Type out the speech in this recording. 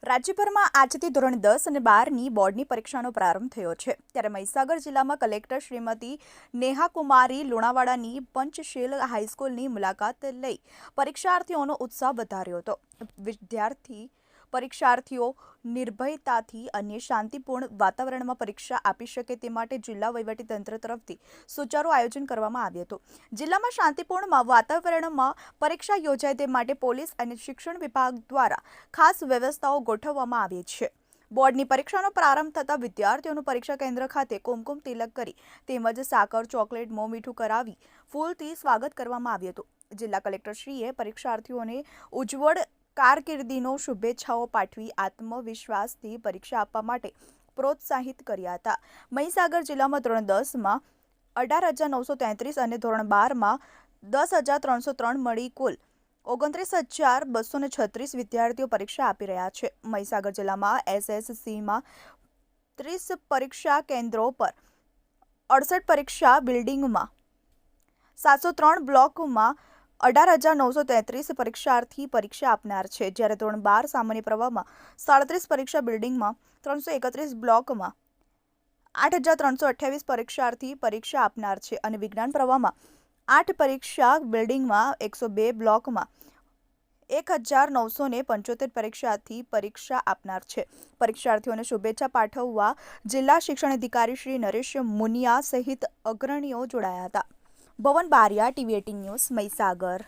રાજ્યભરમાં આજથી ધોરણ 10 અને 12ની બોર્ડની પરીક્ષાનો પ્રારંભ થયો છે ત્યારે મહીસાગર જિલ્લામાં કલેક્ટર શ્રીમતી નેહા કુમારી લુણાવાડાની પંચશીલ હાઈસ્કૂલની મુલાકાત લઈ પરીક્ષાર્થીઓનો ઉત્સાહ વધાર્યો હતો। પરીક્ષાર્થીઓ નિર્ભયતાથી અને શાંતિપૂર્ણ વાતાવરણમાં પરીક્ષા આપી શકે તે માટે જિલ્લા વહીવટીતંત્ર તરફથી સુચારું આયોજન કરવામાં આવ્યું હતું। જિલ્લામાં શાંતિપૂર્ણ વાતાવરણમાં પરીક્ષા યોજાય તે માટે પોલીસ અને શિક્ષણ વિભાગ દ્વારા ખાસ વ્યવસ્થાઓ ગોઠવવામાં આવી છે। બોર્ડની પરીક્ષાનો પ્રારંભ થતાં વિદ્યાર્થીઓનું પરીક્ષા કેન્દ્ર ખાતે કુમકુમ તિલક કરી તેમજ સાકર ચોકલેટ મોં મીઠું કરાવી ફૂલથી સ્વાગત કરવામાં આવ્યું હતું। જિલ્લા કલેક્ટરશ્રીએ પરીક્ષાર્થીઓને ઉજ્જવળ કારકિર્દીનો શુભેચ્છાઓ પાઠવી આત્મવિશ્વાસથી પરીક્ષા આપવા માટે પ્રોત્સાહિત કર્યા હતા। મહીસાગર જિલ્લામાં ધોરણ 10માં 18,933 અને ધોરણ 12માં 10,303 મળી કુલ 29,236 વિદ્યાર્થીઓ પરીક્ષા આપી રહ્યા છે। મહીસાગર જિલ્લામાં એસએસસીમાં 30 પરીક્ષા કેન્દ્રો પર 68 પરીક્ષા બિલ્ડિંગમાં 703 બ્લોકમાં 18,933 પરીક્ષાર્થી પરીક્ષા આપનાર છે, જ્યારે ધોરણ 12 સામાન્ય પ્રવાહમાં 37 પરીક્ષા બિલ્ડિંગમાં 331 બ્લોકમાં 8,328 પરીક્ષાર્થી પરીક્ષા આપનાર છે અને વિજ્ઞાન પ્રવાહમાં 8 પરીક્ષા બિલ્ડિંગમાં 102 બ્લોકમાં 1,975 પરીક્ષાર્થી પરીક્ષા આપનાર છે। પરીક્ષાર્થીઓને શુભેચ્છા પાઠવવા જિલ્લા શિક્ષણ અધિકારી શ્રી નરેશ મુનિયા સહિત અગ્રણીઓ જોડાયા હતા। ભવન બારિયા, TV18 ન્યૂઝ, મહીસાગર।